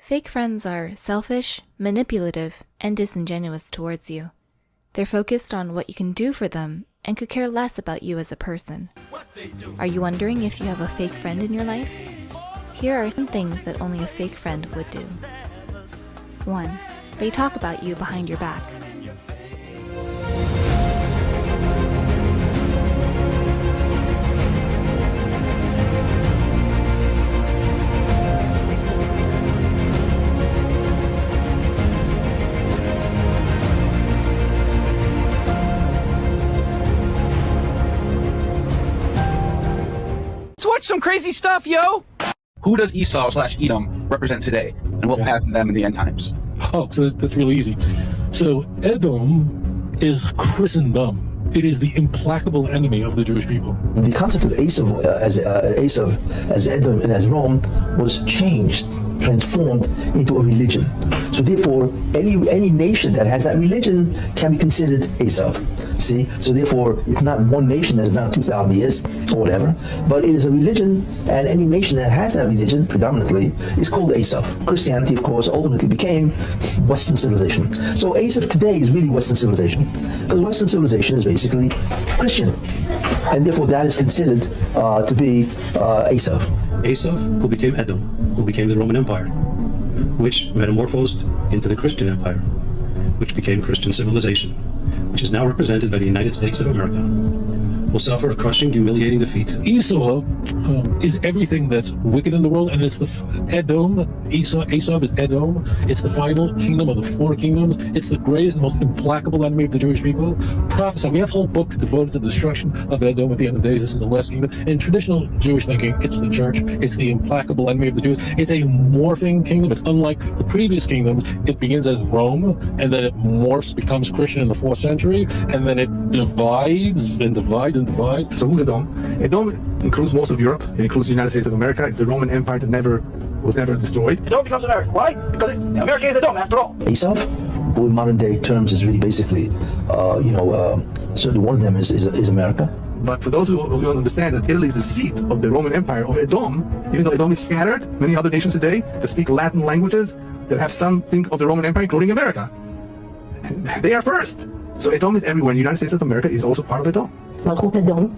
Fake friends are selfish, manipulative, and disingenuous towards you. They're focused on what you can do for them and could care less about you as a person. Are you wondering if you have a fake friend in your life? Here are some things that only a fake friend would do. 1. They talk about you behind your back. Watch some crazy stuff, yo! Who does Esau/Edom represent today, and what will happen to them in the end times? Oh, so that's really easy. So Edom is Christendom. It is the implacable enemy of the Jewish people. The concept of Esav as Edom and as Rome was changed, transformed into a religion. So therefore, any nation that has that religion can be considered Esav. See? So therefore, it's not one nation that is now 2,000 years or whatever, but it is a religion, and any nation that has that religion predominantly is called Esav. Christianity, of course, ultimately became Western civilization. So Esav today is really Western civilization, because Western civilization is basically Christian, and therefore that is considered to be Esav. Esav, who became Edom, who became the Roman Empire, which metamorphosed into the Christian Empire, which became Christian civilization, which is now represented by the United States of America, will suffer a crushing, humiliating defeat. Esau is everything that's wicked in the world, and it's the Edom. Esav is Edom. It's the final kingdom of the four kingdoms. It's the greatest, most implacable enemy of the Jewish people. Prophesy. We have whole books devoted to the destruction of Edom at the end of the days. This is the last kingdom. In traditional Jewish thinking, it's the church. It's the implacable enemy of the Jews. It's a morphing kingdom. It's unlike the previous kingdoms. It begins as Rome, and then it morphs, becomes Christian in the 4th century, and then it divides and divides and divides. So who's Edom? Edom includes most of Europe. It includes the United States of America. It's the Roman Empire that was never destroyed. Edom becomes America. Why? Because America is Edom, after all. Esav, who in modern day terms is really basically, certainly one of them is America. But for those who don't understand that Italy is the seat of the Roman Empire of Edom, even though Edom is scattered, many other nations today that speak Latin languages that have something of the Roman Empire, including America. They are first. So Edom is everywhere, and the United States of America is also part of Edom. Malchut Edom,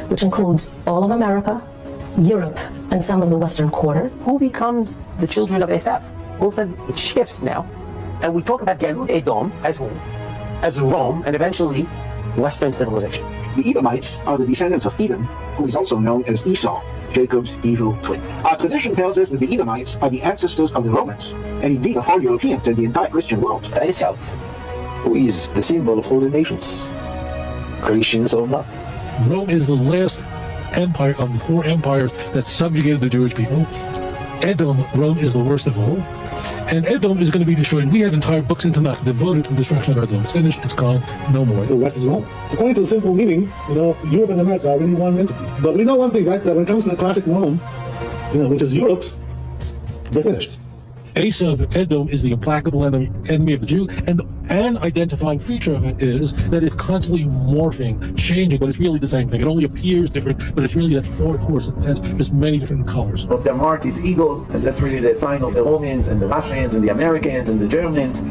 which includes all of America, Europe, and some of the Western Quarter. Who becomes the children of Esav? Well, then it shifts now, and we talk about Galut Edom as who? As Rome, and eventually Western civilization. The Edomites are the descendants of Edom, who is also known as Esau, Jacob's evil twin. Our tradition tells us that the Edomites are the ancestors of the Romans, and indeed of all Europeans and the entire Christian world. Esav, who is the symbol of all the nations, Christians or not. Rome is the last empire of the 4 empires that subjugated the Jewish people. Rome is the worst of all. And Edom is going to be destroyed. We have entire books in Tanakh devoted to the destruction of Edom. It's finished, it's gone, no more. The West is wrong. According to the simple meaning, Europe and America are really one entity. But we know one thing, right? That when it comes to the classic Rome, which is Europe, they're finished. Esav, Edom, is the implacable enemy of the Jew, and an identifying feature of it is that it's constantly morphing, changing, but it's really the same thing. It only appears different, but it's really that 4th horse that has just many different colors. But their mark is eagle, and that's really the sign of the Romans and the Russians and the Americans and the Germans.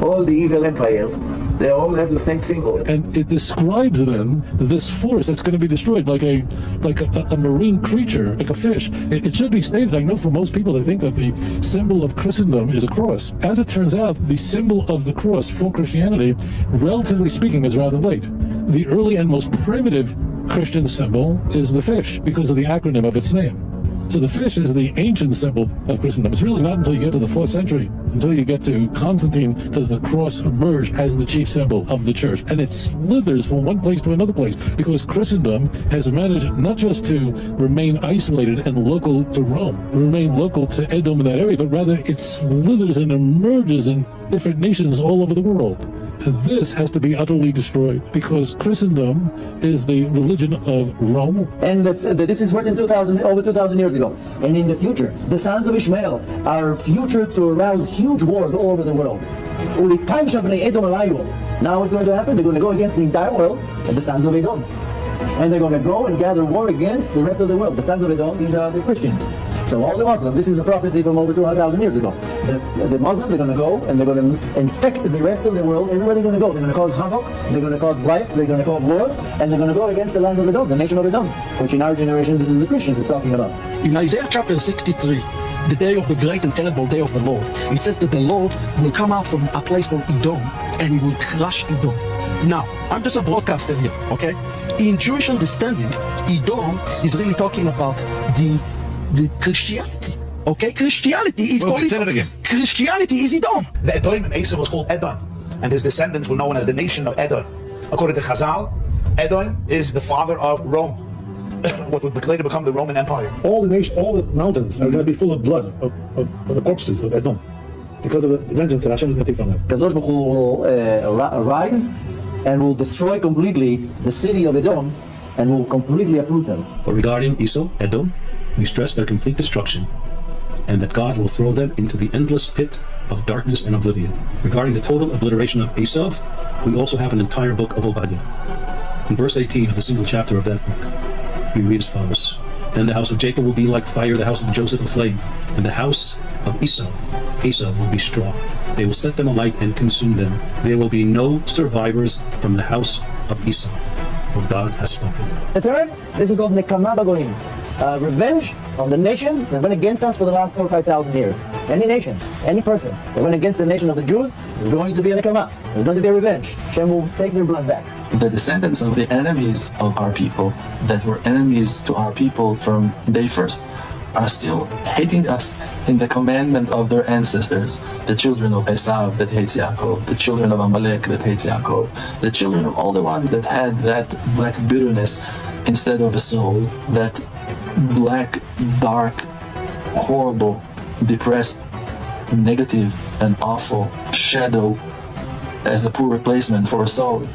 All the evil empires, they all have the same symbol. And it describes them, this force that's going to be destroyed, like a marine creature, like a fish. It should be stated, I know for most people they think that the symbol of Christendom is a cross. As it turns out, the symbol of the cross for Christianity, relatively speaking, is rather late. The early and most primitive Christian symbol is the fish, because of the acronym of its name. So the fish is the ancient symbol of Christendom. It's really not until you get to the 4th century, until you get to Constantine, does the cross emerge as the chief symbol of the church. And it slithers from one place to another place, because Christendom has managed not just to remain isolated and local to Rome, remain local to Edom in that area, but rather it slithers and emerges in different nations all over the world. And this has to be utterly destroyed, because Christendom is the religion of Rome. And this is written over 2,000 years ago. And in the future, the sons of Ishmael are future to arouse huge wars all over the world. Now what's going to happen? They're going to go against the entire world, and the sons of Edom. And they're going to go and gather war against the rest of the world. The sons of Edom, these are the Christians. So all the Muslims, this is a prophecy from over 200,000 years ago. The Muslims are going to go and they're going to infect the rest of the world. Everywhere they're going to go, they're going to cause havoc, they're going to cause riots, they're going to cause wars, and they're going to go against the land of Edom, the nation of Edom, which in our generation, this is the Christians it's talking about. In Isaiah chapter 63, the day of the great and terrible day of the Lord, it says that the Lord will come out from a place called Edom and he will crush Edom. Now, I'm just a broadcaster here, okay? In Jewish understanding, Edom is really talking about the Christianity. Okay, Christianity is called Say it again. Christianity is Edom. The Edom in Asa was called Edom, and his descendants were known as the nation of Edom. According to Chazal, Edom is the father of Rome, what would later become the Roman Empire. All the mountains are going to be full of blood of the corpses of Edom because of the vengeance that Hashem is going to take from them. Kadosh Baruch Hu will rise and will destroy completely the city of Edom and will completely uproot them. But regarding Esau, Edom, we stress their complete destruction and that God will throw them into the endless pit of darkness and oblivion. Regarding the total obliteration of Esau, we also have an entire book of Obadiah. In verse 18 of the single chapter of that book, we read as follows: Then the house of Jacob will be like fire, the house of Joseph a flame, and the house of Esau will be straw. They will set them alight and consume them. There will be no survivors from the house of Esau, for God has spoken. The third, this is called Nekama Bagoim, revenge on the nations that went against us for the last 4,000 or 5,000 years. Any nation, any person that went against the nation of the Jews is going to be a Nekama. There's going to be a revenge. Hashem will take their blood back. The descendants of the enemies of our people, that were enemies to our people from day first, are still hating us in the commandment of their ancestors, the children of Esav that hates Yaakov, the children of Amalek that hates Yaakov, the children of all the ones that had that black bitterness instead of a soul, that black, dark, horrible, depressed, negative, and awful shadow as a poor replacement for a soul.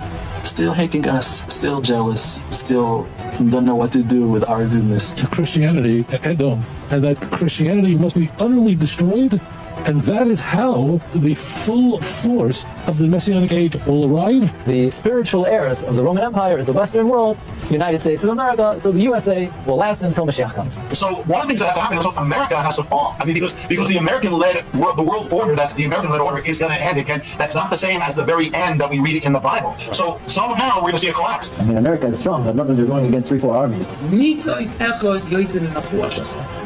Still hating us, still jealous, still don't know what to do with our goodness. To Christianity, Edom, and that Christianity must be utterly destroyed, and that is how the full force of the Messianic age will arrive. The spiritual heirs of the Roman Empire is the Western world, United States of America, so the USA will last until Mashiach comes. So one of the things that has to happen is America has to fall. I mean, because the American-led the world order, that's the American-led order, is going to end again. That's not the same as the very end that we read it in the Bible. So somehow we're going to see a collapse. I mean, America is strong, but not when they're going against 3-4 armies.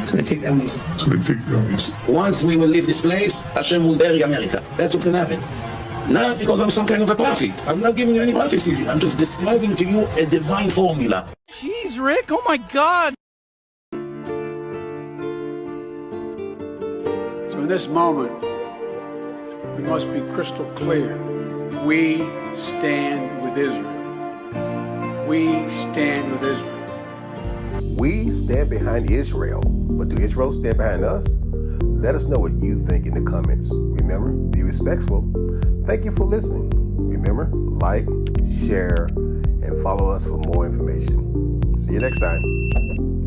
It's going to take them easy. Once we will leave this place, Hashem will bury America. That's what's going to happen. Not because I'm some kind of a prophet. I'm not giving you any prophecies. I'm just describing to you a divine formula. Jeez, Rick, oh my God! So in this moment, we must be crystal clear. We stand with Israel. We stand with Israel. We stand behind Israel, but do Israel stand behind us? Let us know what you think in the comments. Remember, be respectful. Thank you for listening. Remember, like, share, and follow us for more information. See you next time.